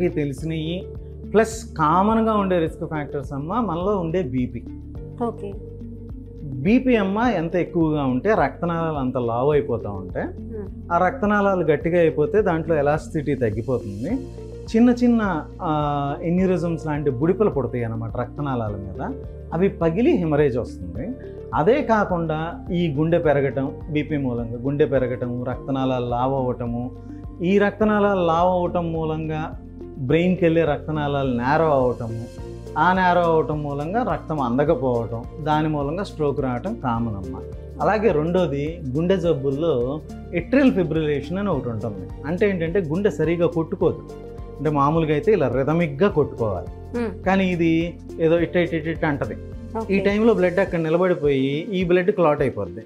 అందరికీ తెలిసినవి ప్లస్ కామన్గా ఉండే రిస్క్ ఫ్యాక్టర్స్ అమ్మ మనలో ఉండే బీపీ. ఓకే. బీపీ అమ్మ ఎంత ఎక్కువగా ఉంటే రక్తనాళాలు అంత లావు అయిపోతూ ఉంటే ఆ రక్తనాళాలు గట్టిగా అయిపోతే దాంట్లో ఎలాస్టిసిటీ తగ్గిపోతుంది. చిన్న చిన్న ఎన్యూరిజమ్స్ లాంటి బుడిపలు పుడతాయి అన్నమాట రక్తనాళాల మీద. అవి పగిలి హెమరేజ్ వస్తుంది. అదే కాకుండా ఈ గుండె పెరగటం, బీపీ మూలంగా గుండె పెరగటం, రక్తనాళాలు లావు అవ్వటము, ఈ రక్తనాళాలు లావు అవ్వటం మూలంగా బ్రెయిన్కి వెళ్ళే రక్తనాళాలు నేరో అవ్వటము, ఆ నేరో అవ్వటం మూలంగా రక్తం అందకపోవటం, దాని మూలంగా స్ట్రోక్ రావటం కామన్ అమ్మ. అలాగే రెండోది గుండె జబ్బుల్లో ఎట్రియల్ ఫిబ్రిలేషన్ అని ఒకటి ఉంటుంది. అంటే ఏంటంటే గుండె సరిగా కొట్టుకోదు. అంటే మామూలుగా అయితే ఇలా రిథమిక్గా కొట్టుకోవాలి, కానీ ఇది ఏదో ఇట్ అంటది. ఈ టైంలో బ్లడ్ అక్కడ నిలబడిపోయి ఈ బ్లడ్ క్లాట్ అయిపోద్ది.